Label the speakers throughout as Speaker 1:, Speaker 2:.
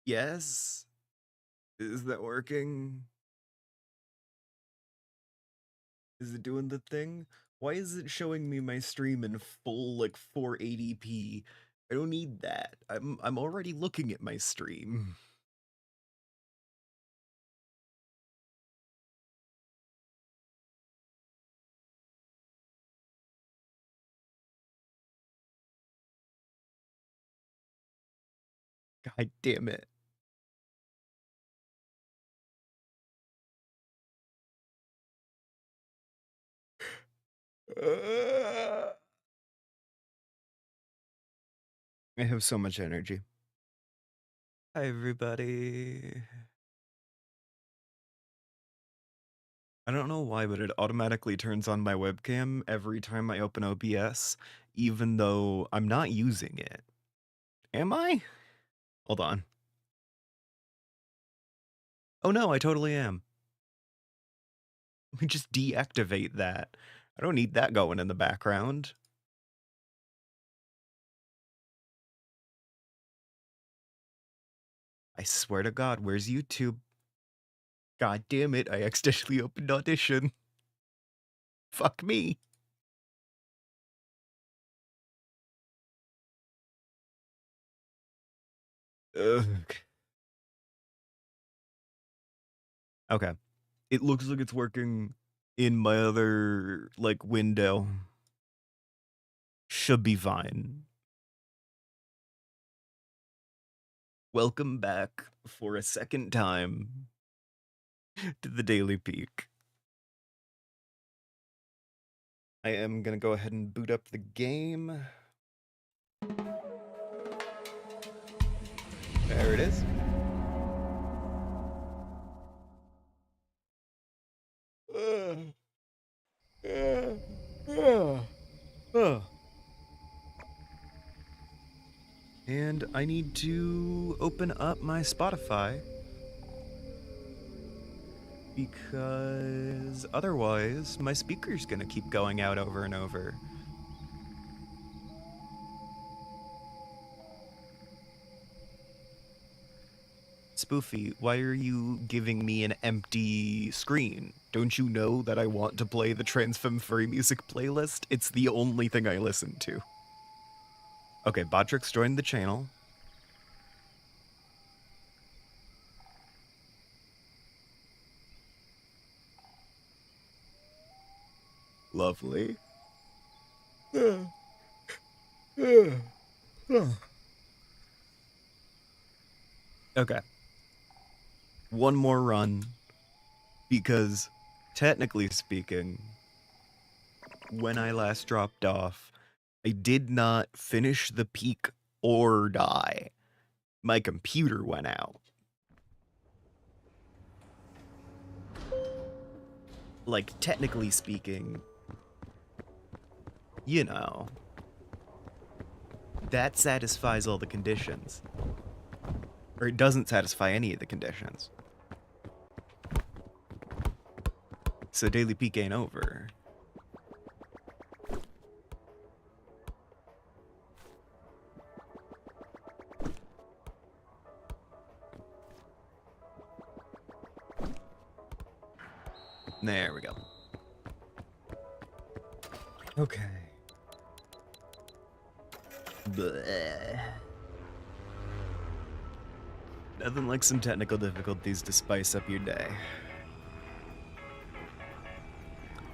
Speaker 1: Yes? Is that working? Is it doing the thing? Why is it showing me my stream in full, like, 480p? I don't need that. I'm already looking at my stream. God damn it. I have so much energy. Hi, everybody. I don't know why, but it automatically turns on my webcam every time I open OBS, even though I'm not using it. Am I? Hold on. Oh no, I totally am. Let me just deactivate that. I don't need that going in the background. I swear to God, where's YouTube? God damn it, I accidentally opened Audition. Fuck me. Ugh. Okay. It looks like it's working in my other, like, window. Should be fine. Welcome back for a second time to the Daily Peak. I am gonna go ahead and boot up the game. There it is. And I need to open up my Spotify because otherwise my speaker's gonna keep going out over and over. Spoofy, why are you giving me an empty screen? Don't you know that I want to play the Transfem Furry Music playlist? It's the only thing I listen to. Okay, Botrix joined the channel. Lovely. Okay. One more run, because technically speaking, when I last dropped off, I did not finish the peak or die. My computer went out. Like, technically speaking, you know, that satisfies all the conditions. Or it doesn't satisfy any of the conditions. So Daily Peak ain't over. There we go. Okay. Bleh. Nothing like some technical difficulties to spice up your day.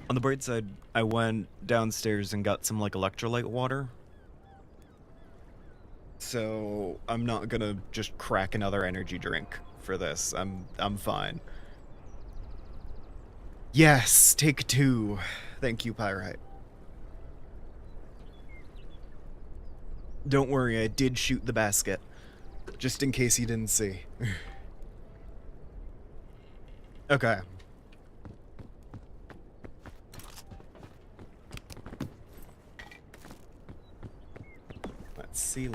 Speaker 1: On the bright side, I went downstairs and got some, like, electrolyte water. So I'm not gonna just crack another energy drink for this. I'm fine. Yes, take 2. Thank you, Pyrite. Don't worry, I did shoot the basket. Just in case you didn't see. Okay.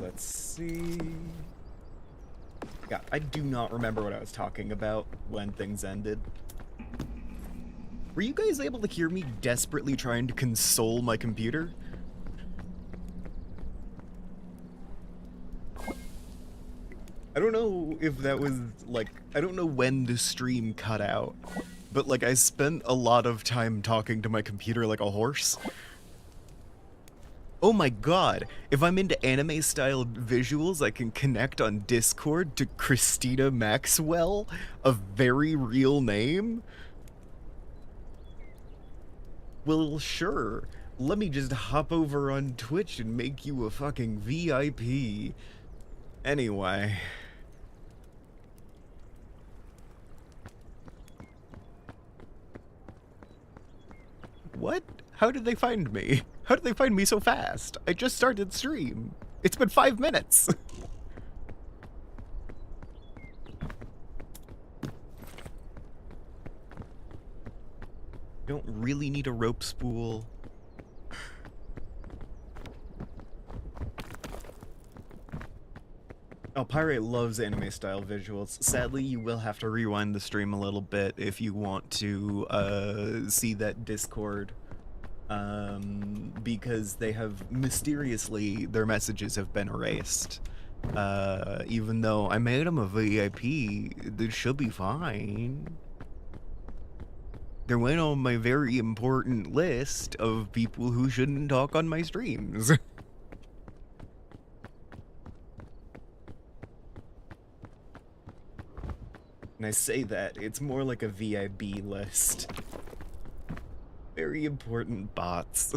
Speaker 1: Let's see. Yeah, I do not remember what I was talking about when things ended. Were you guys able to hear me desperately trying to console my computer? I don't know if that was, like, I don't know when the stream cut out, but, like, I spent a lot of time talking to my computer like a horse. Oh my god, if I'm into anime-style visuals, I can connect on Discord to Christina Maxwell, a very real name? Well, sure. Let me just hop over on Twitch and make you a fucking VIP. Anyway. What? How did they find me? How did they find me so fast? I just started stream. It's been 5 minutes. Don't really need a rope spool. Oh, Pirate loves anime-style visuals. Sadly, you will have to rewind the stream a little bit if you want to see that Discord. Because they have mysteriously, their messages have been erased. Even though I made them a VIP, they should be fine. They went on my very important list of people who shouldn't talk on my streams. And I say that, it's more like a VIB list. Very important bots.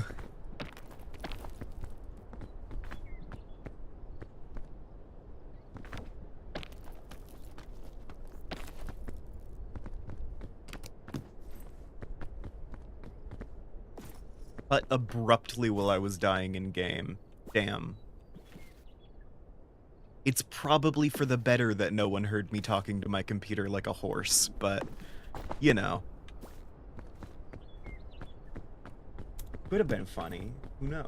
Speaker 1: But abruptly while I was dying in game. Damn. It's probably for the better that no one heard me talking to my computer like a horse, but, you know. Could have been funny. Who knows?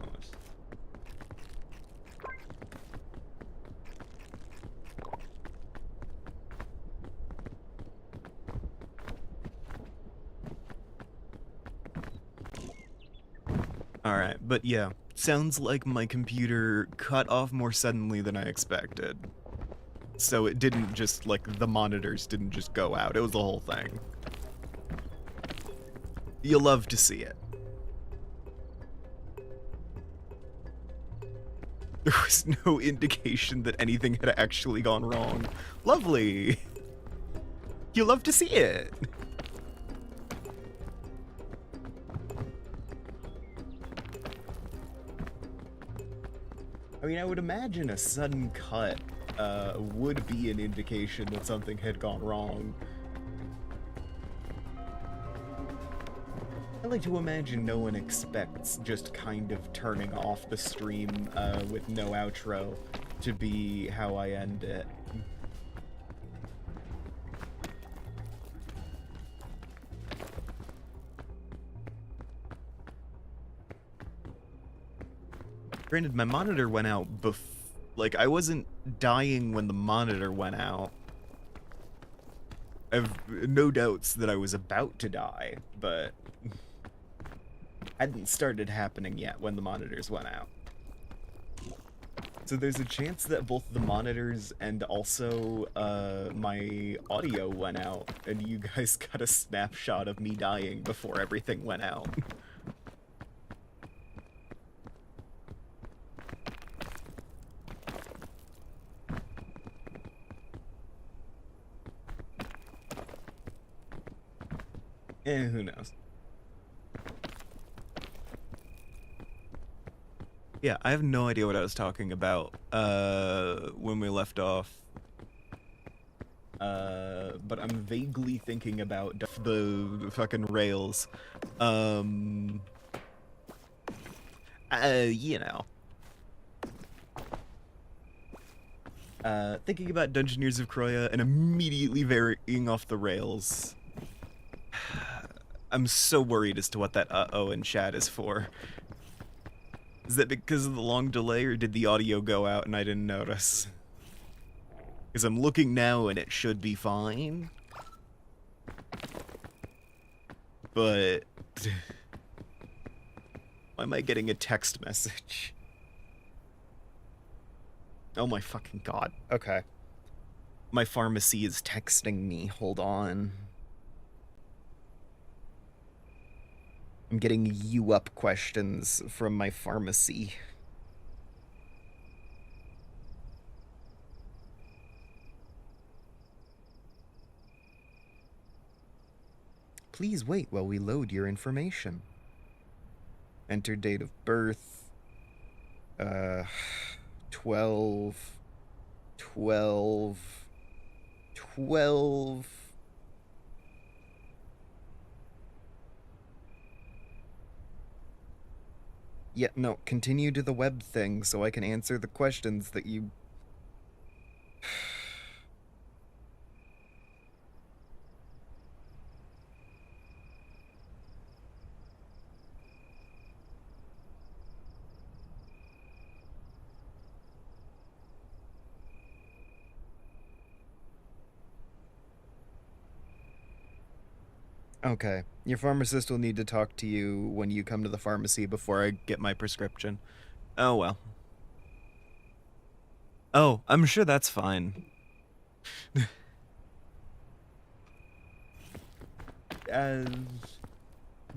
Speaker 1: Alright, but yeah. Sounds like my computer cut off more suddenly than I expected. So it didn't just, like, the monitors didn't just go out. It was the whole thing. You'll love to see it. There was no indication that anything had actually gone wrong. Lovely! You'll love to see it! I mean, I would imagine a sudden cut would be an indication that something had gone wrong. I like to imagine no one expects just kind of turning off the stream with no outro to be how I end it. Granted, my monitor went out like, I wasn't dying when the monitor went out. I've no doubts that I was about to die, but hadn't started happening yet when the monitors went out. So there's a chance that both the monitors and also my audio went out, and you guys got a snapshot of me dying before everything went out. Who knows? Yeah, I have no idea what I was talking about when we left off. But I'm vaguely thinking about the fucking rails. You know. Thinking about Dungeoneers of Kroya and immediately veering off the rails. I'm so worried as to what that uh-oh in chat is for. Is that because of the long delay, or did the audio go out and I didn't notice? Because I'm looking now and it should be fine. But... why am I getting a text message? Oh my fucking god. Okay. My pharmacy is texting me. Hold on. I'm getting you up questions from my pharmacy. Please wait while we load your information. Enter date of birth. 12. 12. 12. Yeah, no, continue to the web thing so I can answer the questions that you... Okay. Your pharmacist will need to talk to you when you come to the pharmacy before I get my prescription. Oh, well. Oh, I'm sure that's fine.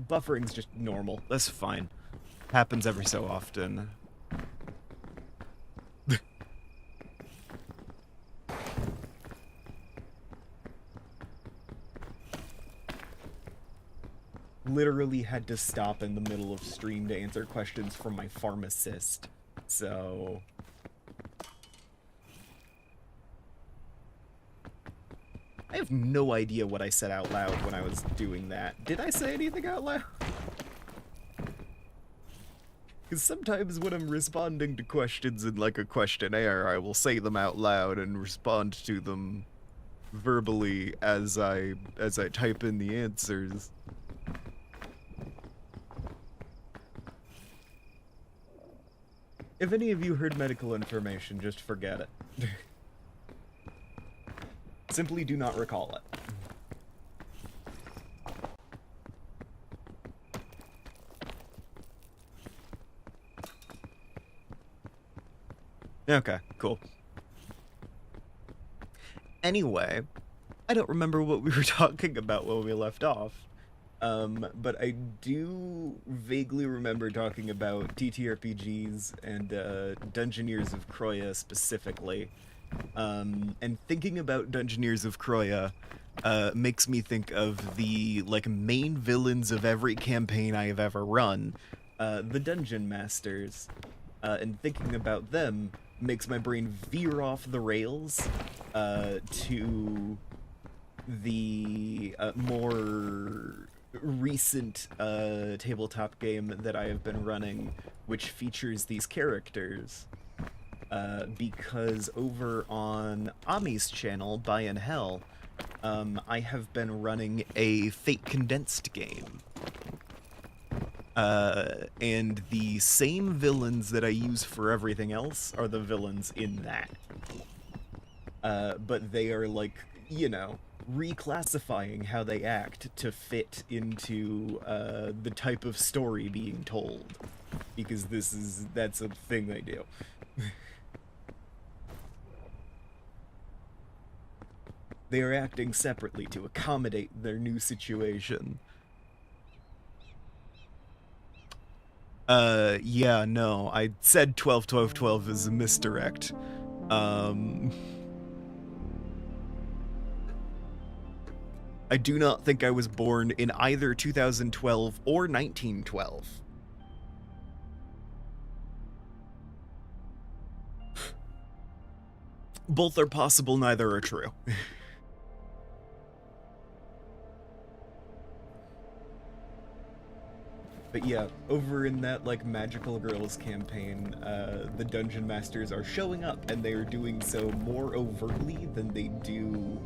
Speaker 1: Buffering's just normal. That's fine. Happens every so often. Literally had to stop in the middle of stream to answer questions from my pharmacist. So... I have no idea what I said out loud when I was doing that. Did I say anything out loud? Because sometimes when I'm responding to questions in like a questionnaire, I will say them out loud and respond to them verbally as I type in the answers. If any of you heard medical information, just forget it. Simply do not recall it. Okay, cool. Anyway, I don't remember what we were talking about when we left off. But I do vaguely remember talking about TTRPGs and Dungeoneers of Kroya specifically. And thinking about Dungeoneers of Kroya makes me think of the like main villains of every campaign I have ever run, the Dungeon Masters. And thinking about them makes my brain veer off the rails to the more recent tabletop game that I have been running, which features these characters. Because over on Ami's channel, By in Hell, I have been running a Fate Condensed game. And the same villains that I use for everything else are the villains in that. But they are like, you know, reclassifying how they act to fit into the type of story being told. Because that's a thing they do. They are acting separately to accommodate their new situation. Yeah, no, I said 12, 12, 12 is a misdirect. I do not think I was born in either 2012 or 1912. Both are possible, neither are true. But yeah, over in that, like, Magical Girls campaign, the Dungeon Masters are showing up, and they are doing so more overtly than they do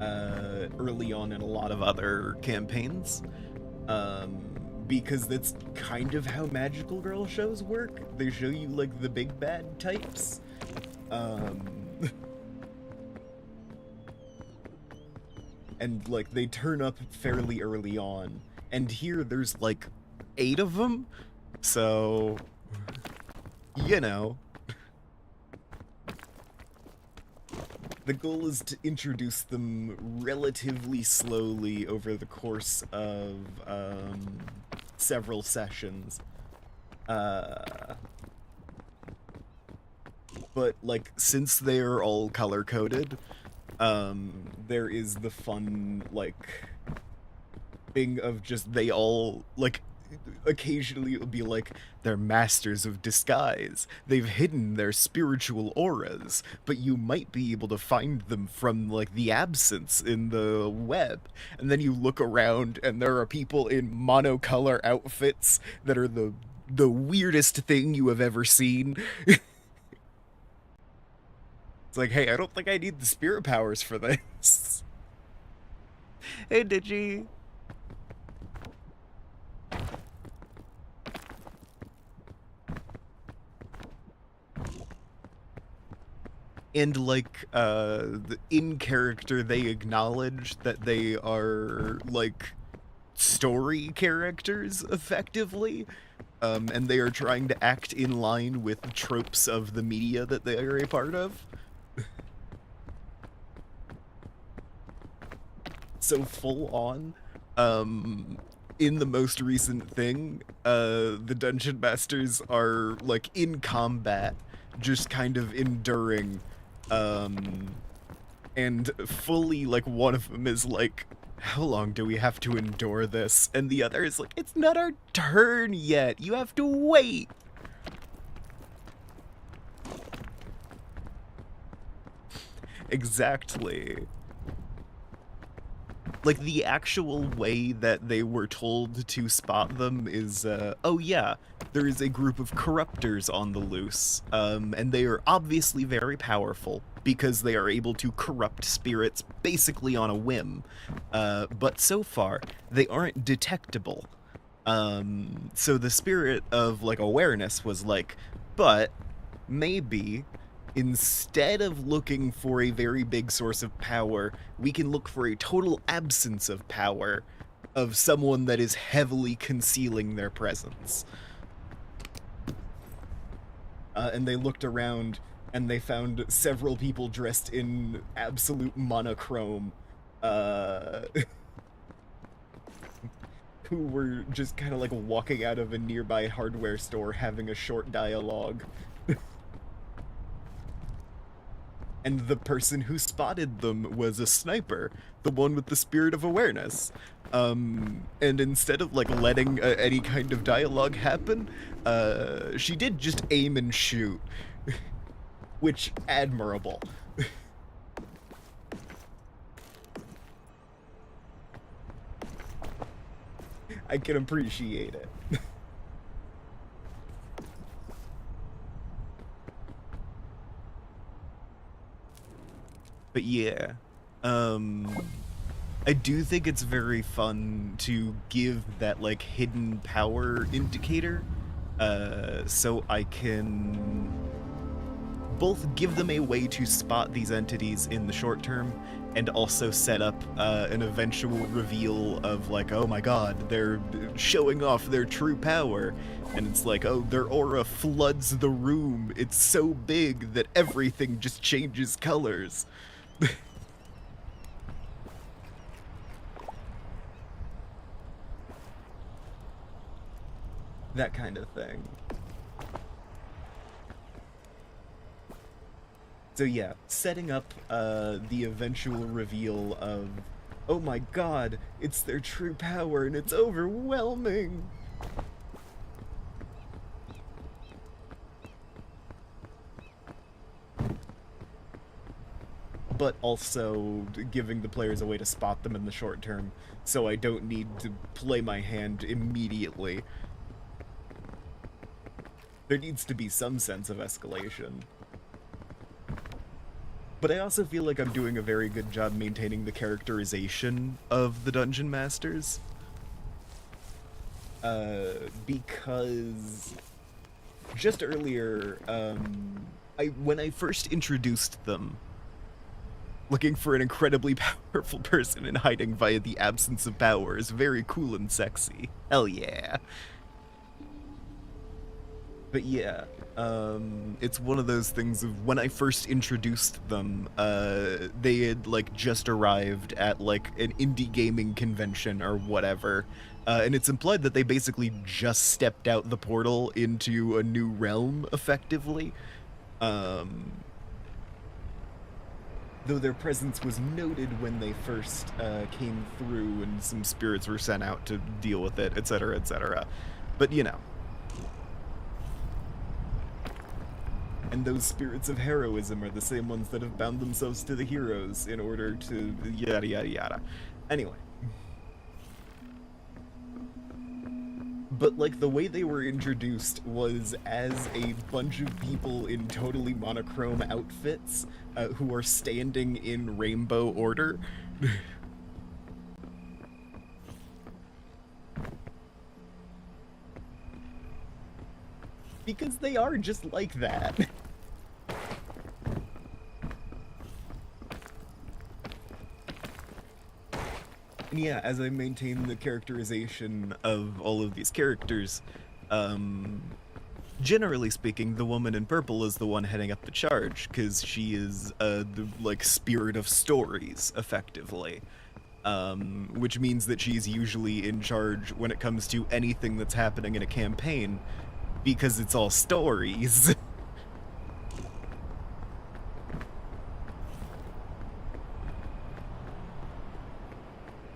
Speaker 1: early on in a lot of other campaigns. Because that's kind of how Magical Girl shows work. They show you, like, the big bad types. And, like, they turn up fairly early on. And here there's, like, 8 of them, so, you know. The goal is to introduce them relatively slowly over the course of several sessions. But like, since they're all color coded, there is the fun like thing of just they all like occasionally it will be like they're masters of disguise. They've hidden their spiritual auras, but you might be able to find them from like the absence in the web. And then you look around and there are people in monocolor outfits that are the weirdest thing you have ever seen. It's like, hey, I don't think I need the spirit powers for this. Hey, Digi. And like in character they acknowledge that they are like story characters effectively, and they are trying to act in line with the tropes of the media that they are a part of. So full on, in the most recent thing, the Dungeon Masters are like in combat, just kind of enduring, and fully like one of them is like, how long do we have to endure this? And the other is like, it's not our turn yet, you have to wait. Exactly. Like, the actual way that they were told to spot them is, oh yeah, there is a group of corruptors on the loose, and they are obviously very powerful, because they are able to corrupt spirits basically on a whim. But so far, they aren't detectable. So the spirit of, like, awareness was like, but maybe instead of looking for a very big source of power, we can look for a total absence of power of someone that is heavily concealing their presence. And they looked around and they found several people dressed in absolute monochrome, who were just kind of like walking out of a nearby hardware store having a short dialogue. And the person who spotted them was a sniper, the one with the spirit of awareness. And instead of like letting any kind of dialogue happen, she did just aim and shoot, which admirable. I can appreciate it. But yeah, I do think it's very fun to give that like hidden power indicator, so I can both give them a way to spot these entities in the short term, and also set up an eventual reveal of like, oh my god, they're showing off their true power. And it's like, oh, their aura floods the room. It's so big that everything just changes colors. That kind of thing. So yeah, setting up the eventual reveal of, oh my god, it's their true power and it's overwhelming. But also giving the players a way to spot them in the short term, so I don't need to play my hand immediately. There needs to be some sense of escalation. But I also feel like I'm doing a very good job maintaining the characterization of the Dungeon Masters. Because just earlier, when I first introduced them, looking for an incredibly powerful person and hiding via the absence of power is very cool and sexy. Hell yeah. But yeah, it's one of those things of when I first introduced them, they had like just arrived at like an indie gaming convention or whatever, and it's implied that they basically just stepped out the portal into a new realm, effectively. Though their presence was noted when they first came through, and some spirits were sent out to deal with it, etc., etc. But you know. And those spirits of heroism are the same ones that have bound themselves to the heroes in order to yada yada yada. Anyway. But like the way they were introduced was as a bunch of people in totally monochrome outfits who are standing in rainbow order. Because they are just like that. And yeah, as I maintain the characterization of all of these characters, generally speaking, the woman in purple is the one heading up the charge, because she is the like spirit of stories, effectively. Which means that she's usually in charge when it comes to anything that's happening in a campaign, because it's all stories.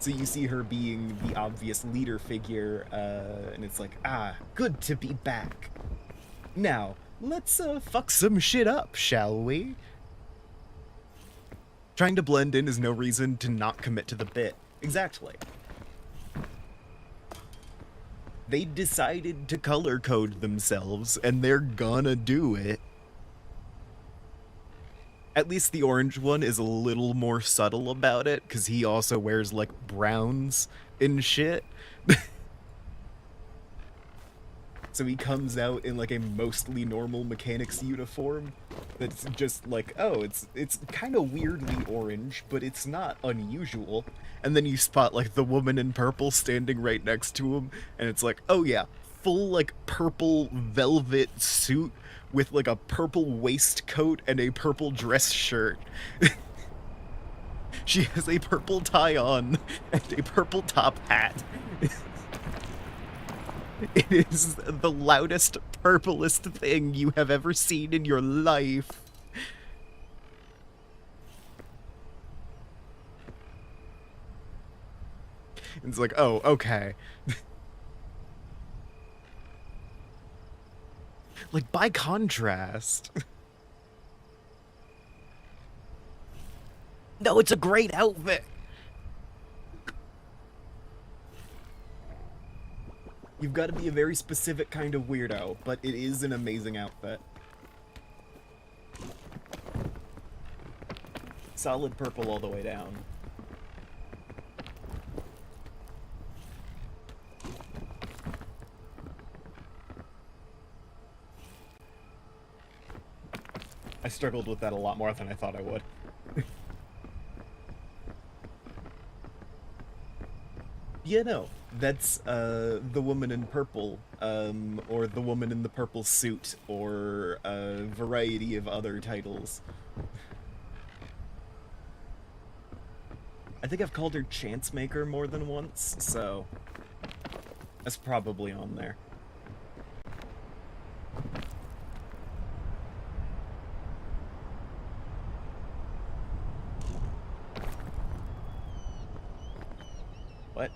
Speaker 1: So you see her being the obvious leader figure, and it's like, ah, good to be back. Now, let's fuck some shit up, shall we? Trying to blend in is no reason to not commit to the bit. Exactly. They decided to color code themselves, and they're gonna do it. At least the orange one is a little more subtle about it, because he also wears, like, browns and shit. So he comes out in, like, a mostly normal mechanic's uniform that's just like, oh, it's kind of weirdly orange, but it's not unusual. And then you spot, like, the woman in purple standing right next to him, and it's like, oh yeah, full, like, purple velvet suit with like a purple waistcoat and a purple dress shirt. She has a purple tie on and a purple top hat. It is the loudest, purplest thing you have ever seen in your life. It's like, oh, okay. Like, by contrast. No, it's a great outfit. You've got to be a very specific kind of weirdo, but it is an amazing outfit. Solid purple all the way down. I struggled with that a lot more than I thought I would. Yeah, no, that's the woman in purple, or the woman in the purple suit, or a variety of other titles. I think I've called her Chance Maker more than once, so that's probably on there. What?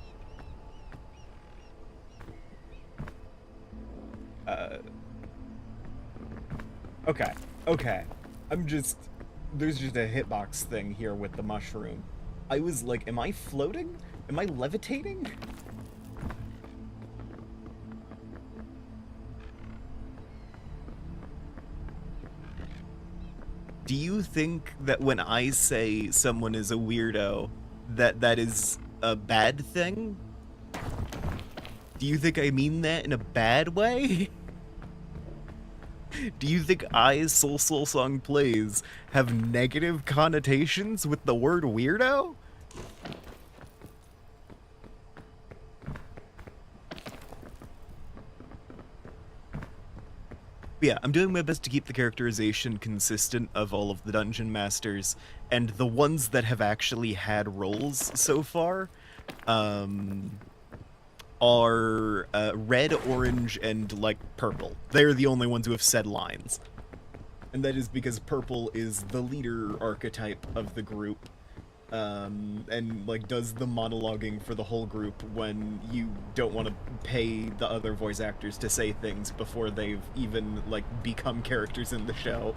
Speaker 1: Okay, okay. There's just a hitbox thing here with the mushroom. I was like, am I floating? Am I levitating? Do you think that when I say someone is a weirdo, that is a bad thing? Do you think I mean that in a bad way? Do you think I, Soul Song Plays, have negative connotations with the word weirdo? But yeah, I'm doing my best to keep the characterization consistent of all of the dungeon masters, and the ones that have actually had roles so far are red, orange, and like purple. They're the only ones who have said lines. And that is because purple is the leader archetype of the group, and like does the monologuing for the whole group when you don't want to pay the other voice actors to say things before they've even like become characters in the show.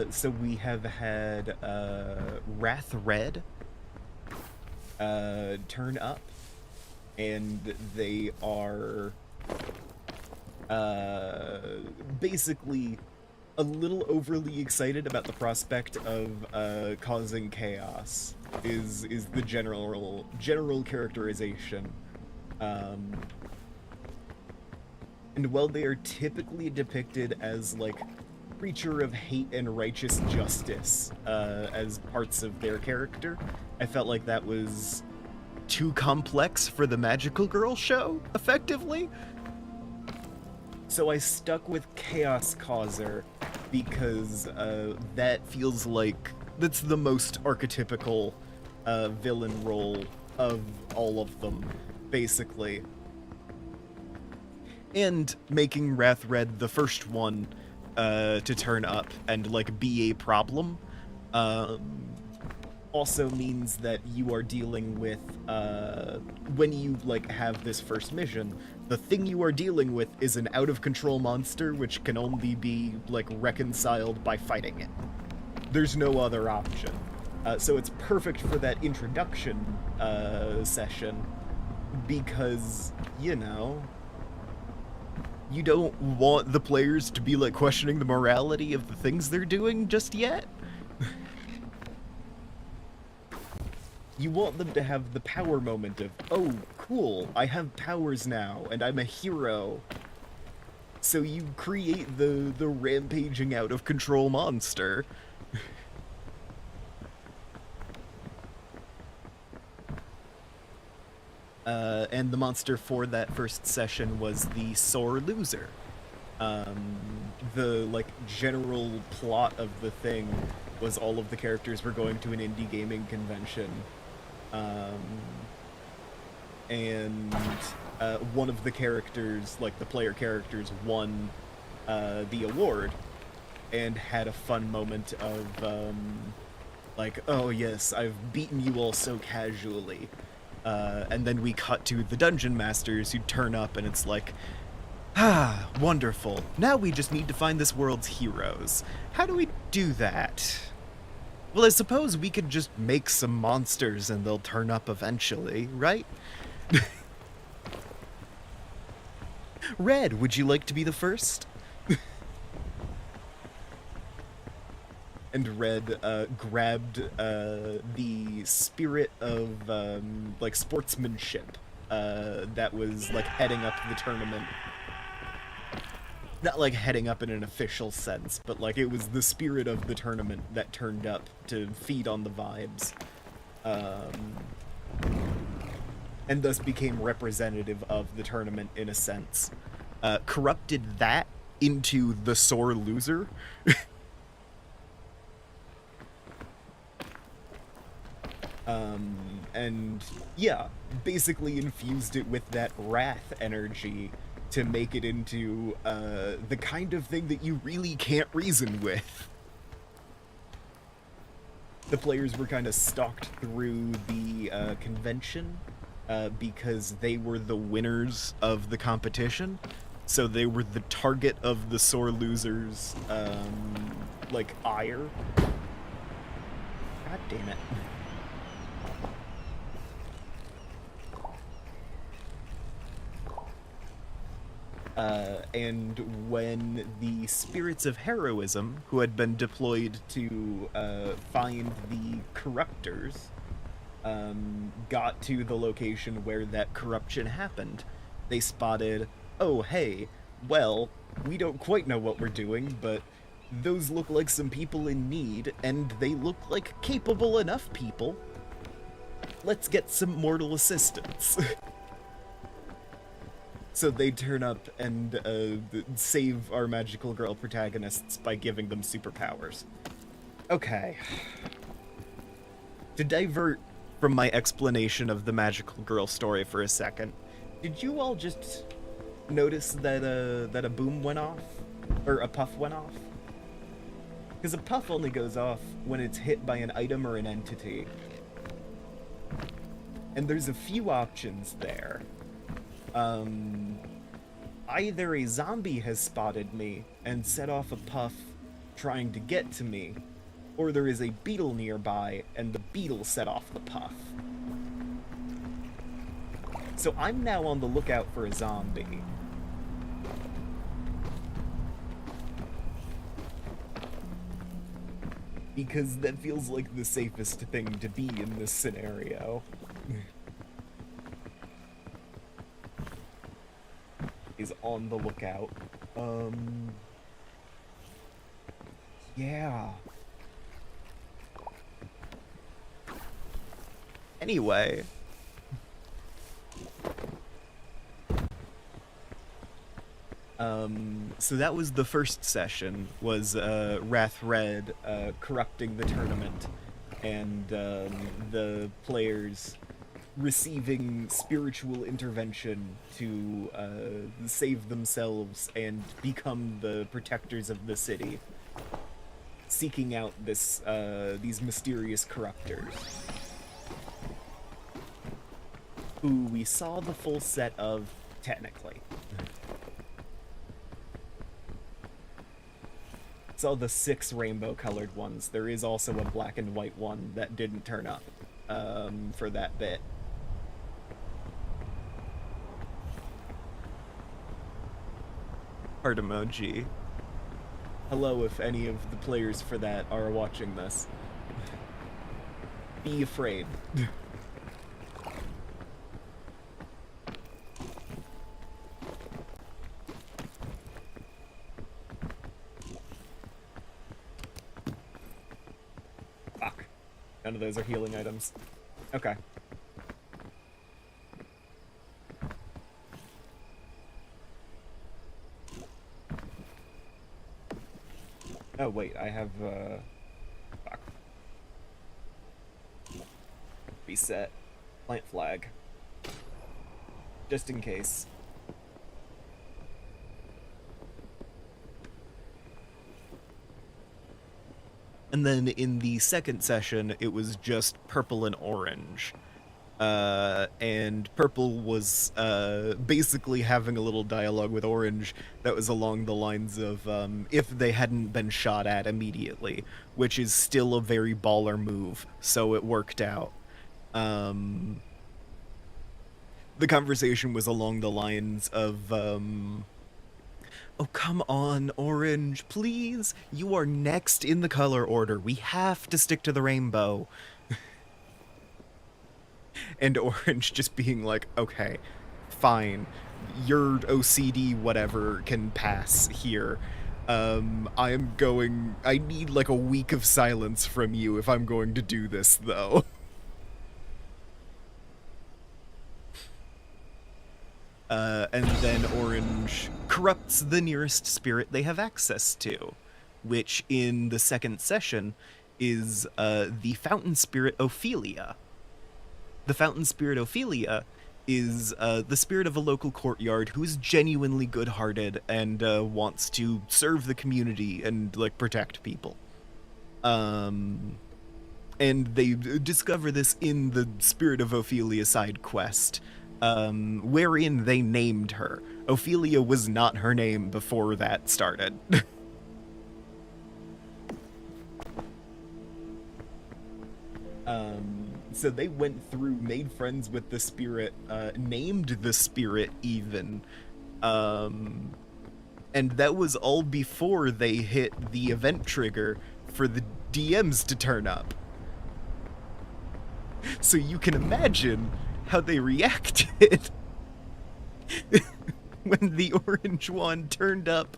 Speaker 1: So we have had Wrath Red turn up, and they are basically a little overly excited about the prospect of causing chaos is the general characterization. And while they are typically depicted as like creature of hate and righteous justice as parts of their character, I felt like that was too complex for the Magical Girl show, effectively. So I stuck with Chaos Causer because that feels like that's the most archetypical villain role of all of them, basically. And making Wrath Red the first one to turn up and like be a problem also means that you are dealing with when you like have this first mission, the thing you are dealing with is an out of control monster which can only be like reconciled by fighting it. There's no other option. So it's perfect for that introduction session because, you know, you don't want the players to be like questioning the morality of the things they're doing just yet. You want them to have the power moment of, oh, cool, I have powers now, and I'm a hero. So you create the rampaging out of control monster. And the monster for that first session was the sore loser. The like general plot of the thing was all of the characters were going to an indie gaming convention. And one of the characters, like the player characters, won the award and had a fun moment of like, oh yes, I've beaten you all so casually. And then we cut to the dungeon masters who turn up and it's like, ah, wonderful. Now we just need to find this world's heroes. How do we do that? Well, I suppose we could just make some monsters and they'll turn up eventually, right? Red, would you like to be the first? And Red grabbed the spirit of like sportsmanship that was like heading up the tournament. Not like heading up in an official sense, but like it was the spirit of the tournament that turned up to feed on the vibes. And thus became representative of the tournament in a sense. Corrupted that into the sore loser. And yeah, basically infused it with that wrath energy to make it into the kind of thing that you really can't reason with. The players were kind of stalked through the convention because they were the winners of the competition. So they were the target of the sore losers, like, ire. God damn it. And when the spirits of heroism, who had been deployed to find the corruptors, got to the location where that corruption happened, they spotted, oh hey, well, we don't quite know what we're doing, but those look like some people in need, and they look like capable enough people. Let's get some mortal assistance. So they turn up and save our magical girl protagonists by giving them superpowers. Okay. To divert from my explanation of the magical girl story for a second, did you all just notice that a boom went off? Or a puff went off? Because a puff only goes off when it's hit by an item or an entity. And there's a few options there. Either a zombie has spotted me and set off a puff trying to get to me, or there is a beetle nearby and the beetle set off the puff. So I'm now on the lookout for a zombie. Because that feels like the safest thing to be in this scenario. Is on the lookout. Yeah. Anyway. So that was the first session, was Wrath Red corrupting the tournament, and the players receiving spiritual intervention to save themselves and become the protectors of the city, seeking out these mysterious corruptors, who we saw the full set of, technically. Saw the 6 rainbow-colored ones. There is also a black and white one that didn't turn up for that bit. Heart emoji. Hello if any of the players for that are watching this. Be afraid. Fuck. None of those are healing items. Okay. Oh wait, I have fuck. Reset. Plant flag. Just in case. And then in the second session, it was just purple and orange. And purple was basically having a little dialogue with orange that was along the lines of if they hadn't been shot at immediately, which is still a very baller move, so it worked out. The conversation was along the lines of oh, come on, Orange, please. You are next in the color order. We have to stick to the rainbow. And Orange just being like, okay, fine. Your OCD whatever can pass here. I need like a week of silence from you if I'm going to do this, though. And then Orange corrupts the nearest spirit they have access to, which in the second session is the fountain spirit Ophelia. The fountain spirit Ophelia is the spirit of a local courtyard who is genuinely good-hearted and wants to serve the community and like protect people. And they discover this in the Spirit of Ophelia side quest, wherein they named her. Ophelia was not her name before that started. So they went through, made friends with the spirit, named the spirit even, and that was all before they hit the event trigger for the DMs to turn up. So you can imagine how they reacted when the orange one turned up,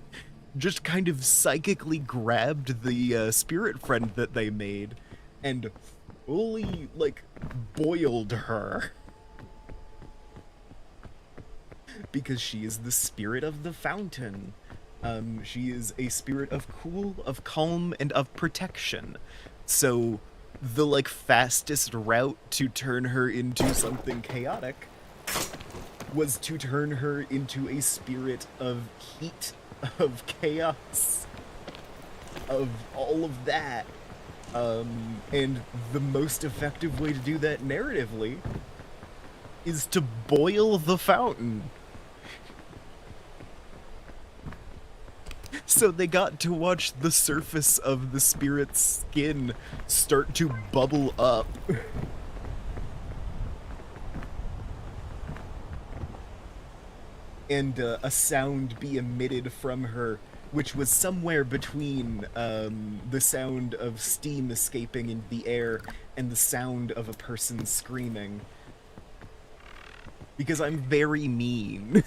Speaker 1: just kind of psychically grabbed the spirit friend that they made and fully, like, boiled her. because she is the spirit of the fountain. She is a spirit of cool, of calm, and of protection. So the like fastest route to turn her into something chaotic was to turn her into a spirit of heat, of chaos, of all of that. And the most effective way to do that narratively is to boil the fountain. So they got to watch the surface of the spirit's skin start to bubble up. And a sound be emitted from her, which was somewhere between the sound of steam escaping into the air and the sound of a person screaming. Because I'm very mean.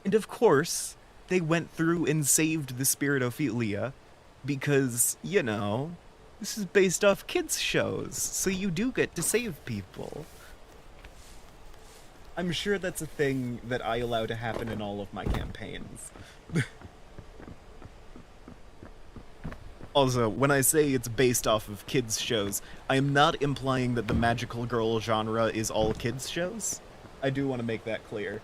Speaker 1: And of course, they went through and saved the spirit Ophelia, because, you know, this is based off kids' shows, so you do get to save people. I'm sure that's a thing that I allow to happen in all of my campaigns. Also, when I say it's based off of kids' shows, I am not implying that the magical girl genre is all kids' shows. I do want to make that clear.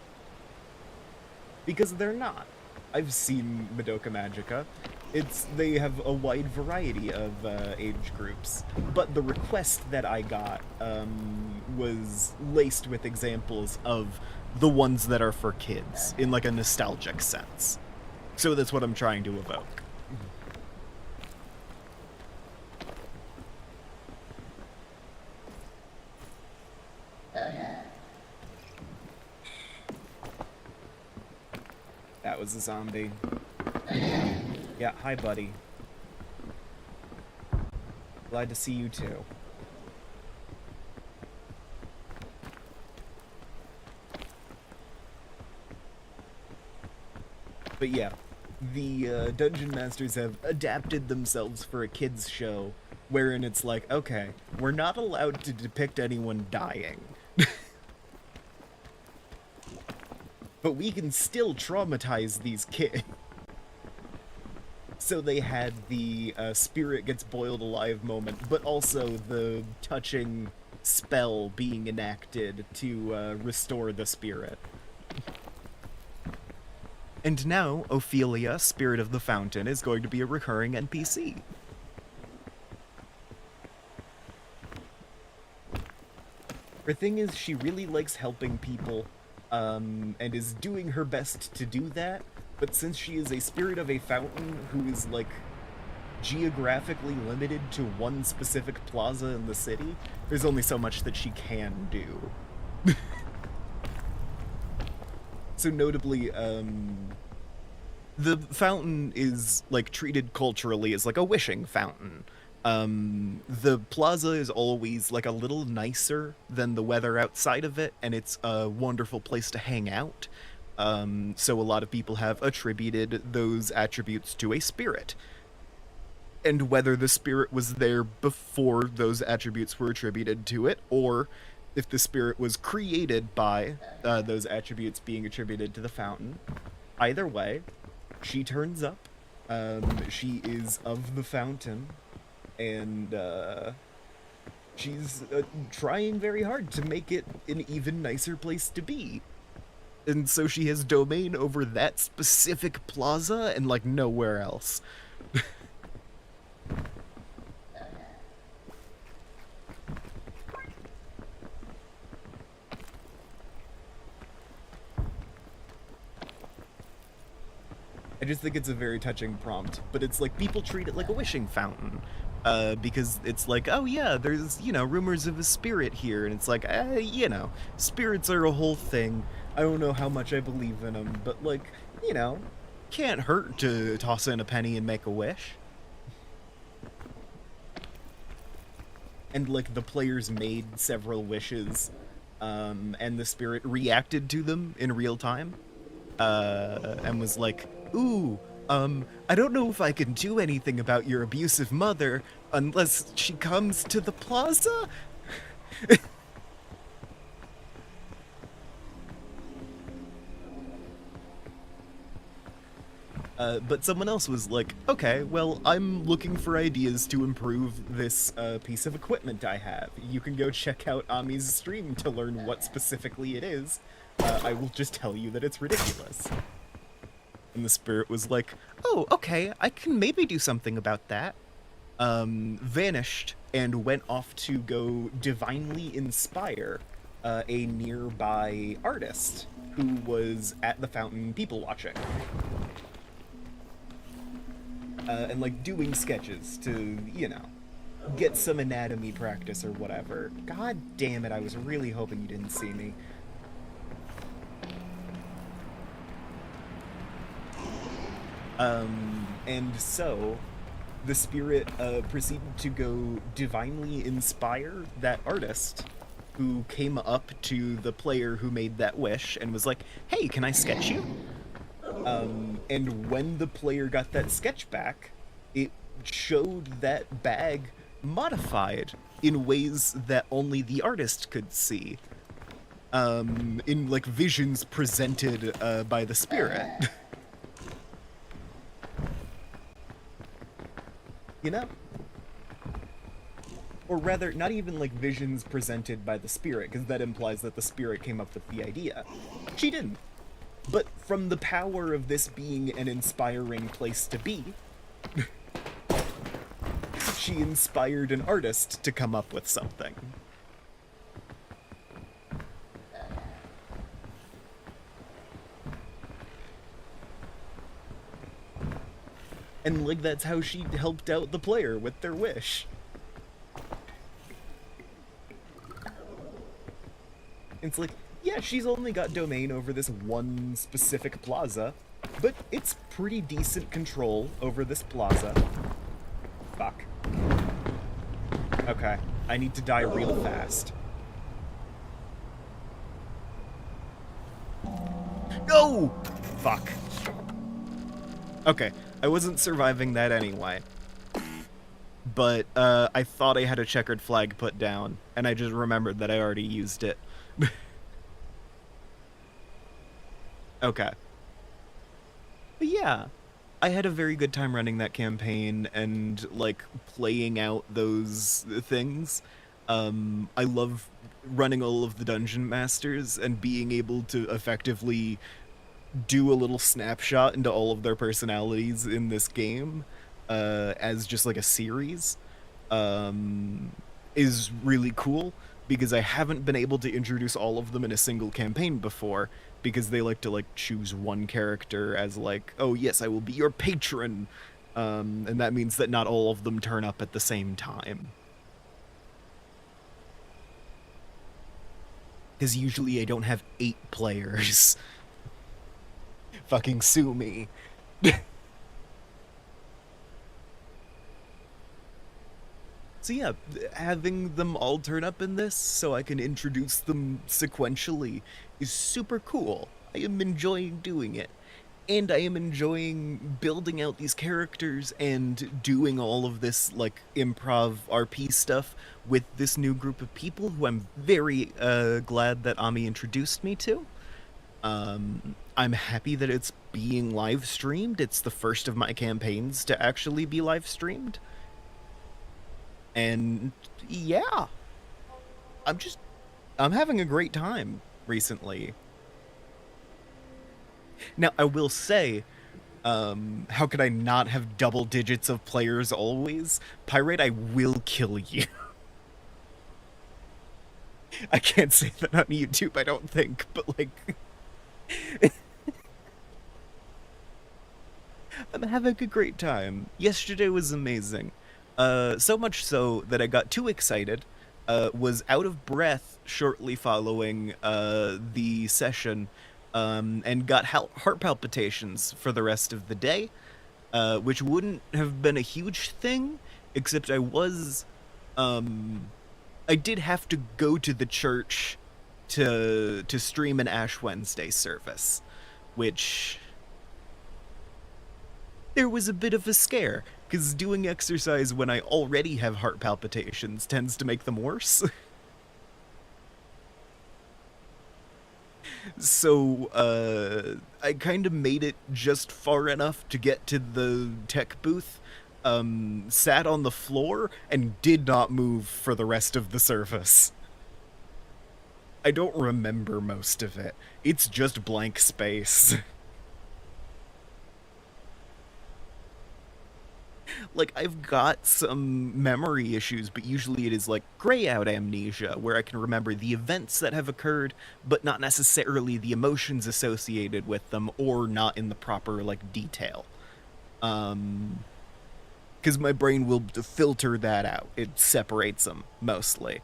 Speaker 1: Because they're not. I've seen Madoka Magica. They have a wide variety of age groups, but the request that I got was laced with examples of the ones that are for kids, in like a nostalgic sense. So that's what I'm trying to evoke. That was a zombie. Yeah, hi, buddy. Glad to see you, too. But yeah, the Dungeon Masters have adapted themselves for a kids show, wherein it's like, okay, we're not allowed to depict anyone dying. But we can still traumatize these kids. So they had the spirit gets boiled alive moment, but also the touching spell being enacted to restore the spirit. And now, Ophelia, Spirit of the Fountain, is going to be a recurring NPC. Her thing is, she really likes helping people, and is doing her best to do that, but since she is a spirit of a fountain who is, like, geographically limited to one specific plaza in the city, there's only so much that she can do. So notably, the fountain is, like, treated culturally as, like, a wishing fountain. The plaza is always, like, a little nicer than the weather outside of it, and it's a wonderful place to hang out. So a lot of people have attributed those attributes to a spirit. And whether the spirit was there before those attributes were attributed to it, or if the spirit was created by those attributes being attributed to the fountain, either way, she turns up. She is of the fountain, and she's trying very hard to make it an even nicer place to be. And so she has domain over that specific plaza and, like, nowhere else. I just think it's a very touching prompt, but it's like people treat it like a wishing fountain, because it's like, oh yeah, there's, you know, rumors of a spirit here, and it's like, you know, spirits are a whole thing. I don't know how much I believe in them, but, like, you know, can't hurt to toss in a penny and make a wish. And, like, the players made several wishes, and the spirit reacted to them in real time, and was like, ooh, I don't know if I can do anything about your abusive mother unless she comes to the plaza. But someone else was like, okay, well, I'm looking for ideas to improve this piece of equipment I have. You can go check out Ami's stream to learn what specifically it is. I will just tell you that it's ridiculous. And the spirit was like, oh, okay, I can maybe do something about that. Vanished and went off to go divinely inspire a nearby artist who was at the fountain people watching. And like doing sketches to, you know, get some anatomy practice or whatever. God damn it, I was really hoping you didn't see me. And so the spirit proceeded to go divinely inspire that artist who came up to the player who made that wish and was like, hey, can I sketch you? And when the player got that sketch back, it showed that bag modified in ways that only the artist could see. In like visions presented by the spirit. You know? Or rather, not even like visions presented by the spirit, because that implies that the spirit came up with the idea. She didn't. But from the power of this being an inspiring place to be, she inspired an artist to come up with something. And like that's how she helped out the player with their wish. It's like, yeah, she's only got domain over this one specific plaza, but it's pretty decent control over this plaza. Fuck. Okay, I need to die real fast. No! Fuck. Okay, I wasn't surviving that anyway. But, I thought I had a checkered flag put down, and I just remembered that I already used it. Okay. But yeah, I had a very good time running that campaign and, like, playing out those things. I love running all of the dungeon masters and being able to effectively do a little snapshot into all of their personalities in this game, as just like a series, is really cool, because I haven't been able to introduce all of them in a single campaign before, because they like to like choose one character as like, oh yes, I will be your patron, and that means that not all of them turn up at the same time. Because usually I don't have 8 players. Fucking sue me. So yeah, having them all turn up in this so I can introduce them sequentially is super cool. I am enjoying doing it. And I am enjoying building out these characters and doing all of this, like, improv RP stuff with this new group of people who I'm very glad that Ami introduced me to. I'm happy that it's being live streamed. It's the first of my campaigns to actually be live streamed. And yeah, I'm having a great time recently. Now, I will say, how could I not have double digits of players always? Pirate, I will kill you. I can't say that on YouTube, I don't think, but like... I'm having a great time. Yesterday was amazing. So much so that I got too excited, was out of breath shortly following the session, and got heart palpitations for the rest of the day, which wouldn't have been a huge thing, except I did have to go to the church to stream an Ash Wednesday service, which... there was a bit of a scare, because doing exercise when I already have heart palpitations tends to make them worse. So, I kind of made it just far enough to get to the tech booth, sat on the floor, and did not move for the rest of the service. I don't remember most of it. It's just blank space. Like, I've got some memory issues, but usually it is like gray out amnesia, where I can remember the events that have occurred, but not necessarily the emotions associated with them, or not in the proper, like, detail. Because my brain will filter that out. It separates them, mostly.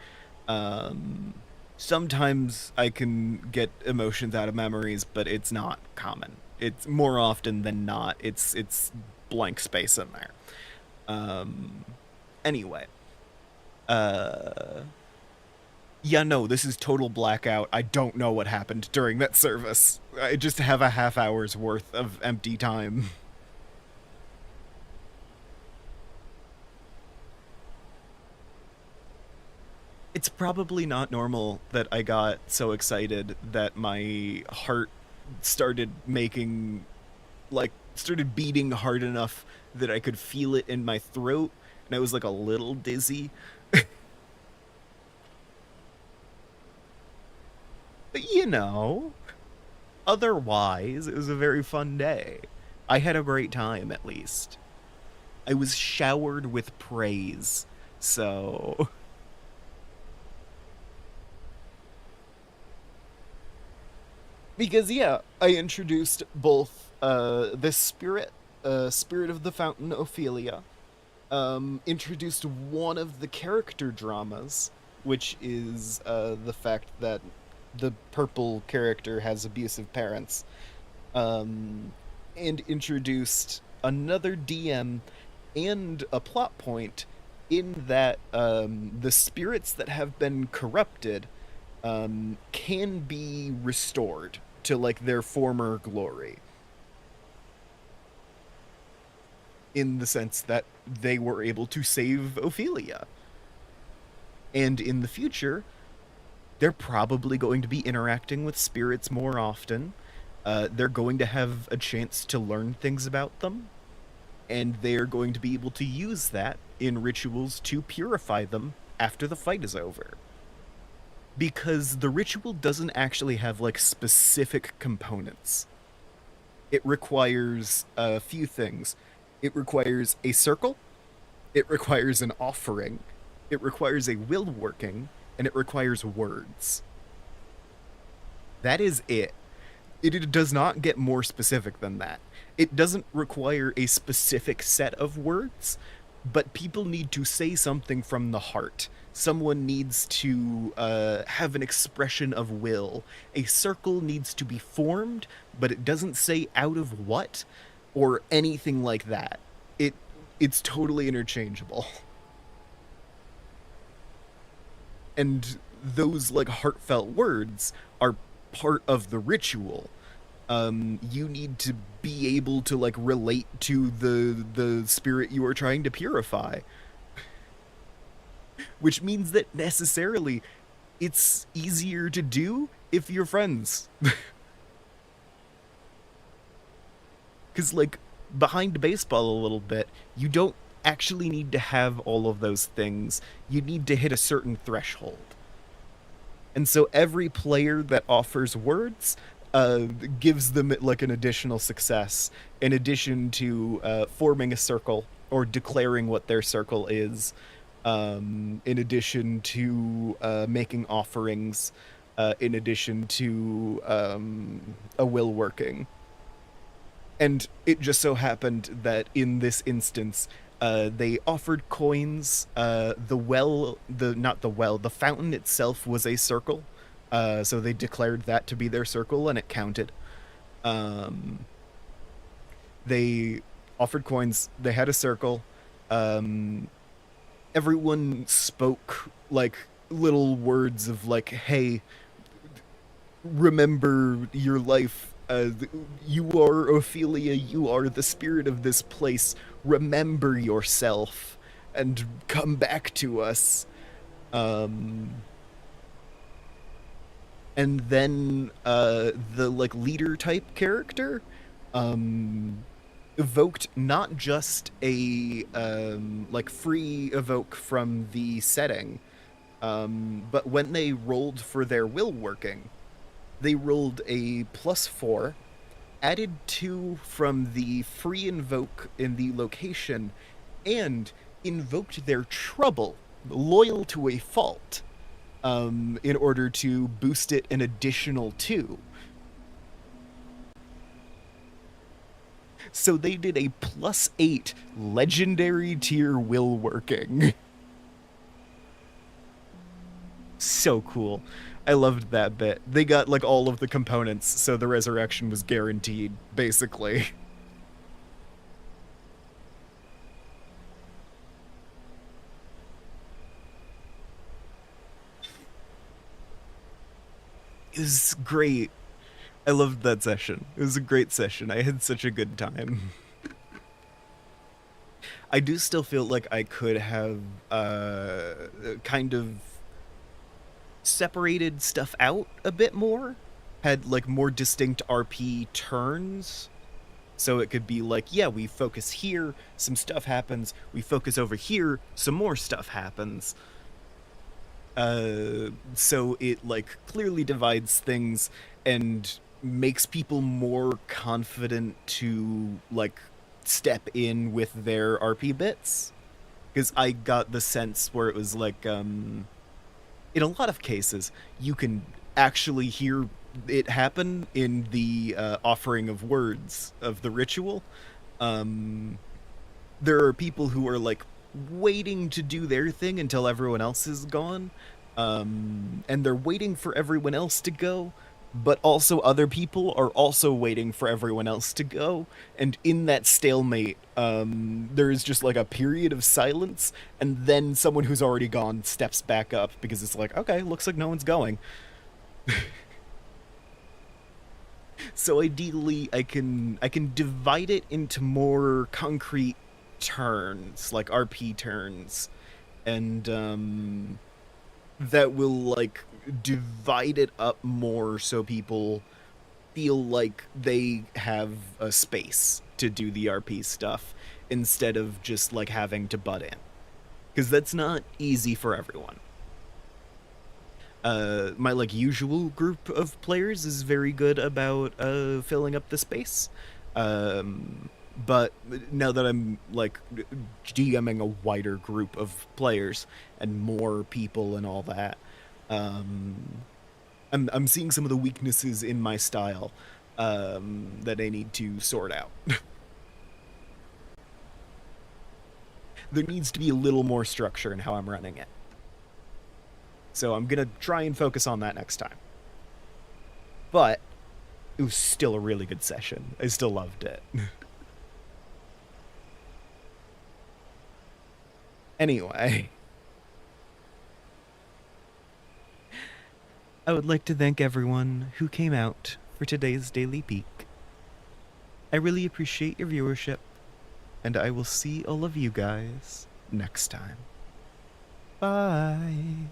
Speaker 1: Sometimes I can get emotions out of memories, but it's not common. It's more often than not, it's blank space in there. Um, anyway, yeah, no, this is total blackout. I don't know what happened during that service. I just have a half hour's worth of empty time. It's probably not normal that I got so excited that my heart started making, like, started beating hard enough that I could feel it in my throat, and I was like a little dizzy. But otherwise, it was a very fun day. I had a great time, at least. I was showered with praise, so. Because, yeah, I introduced both this spirit, Spirit of the Fountain, Ophelia, introduced one of the character dramas, which is the fact that the purple character has abusive parents, and introduced another DM and a plot point in that the spirits that have been corrupted can be restored to, like, their former glory, in the sense that they were able to save Ophelia. And in the future, they're probably going to be interacting with spirits more often. They're going to have a chance to learn things about them, and they're going to be able to use that in rituals to purify them after the fight is over. Because the ritual doesn't actually have, like, specific components. It requires a few things. It requires a circle, it requires an offering, it requires a will working, and it requires words. That is it. It does not get more specific than that. It doesn't require a specific set of words, but people need to say something from the heart. Someone needs to have an expression of will. A circle needs to be formed, but it doesn't say out of what or anything like that. It's totally interchangeable. And those, like, heartfelt words are part of the ritual. You need to be able to, like, relate to the spirit you are trying to purify, which means that necessarily it's easier to do if you're friends. Because, like, behind baseball a little bit, you don't actually need to have all of those things. You need to hit a certain threshold. And so every player that offers words gives them, like, an additional success, in addition to forming a circle or declaring what their circle is, in addition to making offerings, in addition to a will working. And it just so happened that in this instance, they offered coins. The fountain itself was a circle. So they declared that to be their circle, and it counted. They offered coins. They had a circle. Everyone spoke, like, little words of, like, hey, remember your life Uh, you are Ophelia, you are the spirit of this place. Remember yourself and come back to us. Um, and then the like leader type character um evoked not just a like free evoke from the setting, but when they rolled for their will working, they rolled a +4, added 2 from the free invoke in the location, and invoked their trouble, loyal to a fault, in order to boost it an additional 2. So they did a +8 legendary tier will working. So cool. I loved that bit. They got like all of the components, so the resurrection was guaranteed, basically. It was great. I loved that session. It was a great session. I had such a good time. I do still feel like I could have kind of separated stuff out a bit more, had like more distinct RP turns. So it could be like, yeah, we focus here, some stuff happens, we focus over here, some more stuff happens. So it like clearly divides things and makes people more confident to like step in with their RP bits. Because I got the sense where it was like, in a lot of cases, you can actually hear it happen in the offering of words of the ritual. There are people who are like waiting to do their thing until everyone else is gone, and they're waiting for everyone else to go, but also other people are also waiting for everyone else to go, and in that stalemate, there is just like a period of silence, and then someone who's already gone steps back up because it's like, okay, looks like no one's going. So ideally, I can divide it into more concrete turns, like RP turns, and that will like divide it up more so people feel like they have a space to do the RP stuff instead of just like having to butt in, because that's not easy for everyone. My like usual group of players is very good about filling up the space. But now that I'm like DMing a wider group of players and more people and all that, I'm seeing some of the weaknesses in my style that I need to sort out. There needs to be a little more structure in how I'm running it. So I'm gonna try and focus on that next time. But it was still a really good session. I still loved it. Anyway, I would like to thank everyone who came out for today's Daily Peak. I really appreciate your viewership, and I will see all of you guys next time. Bye.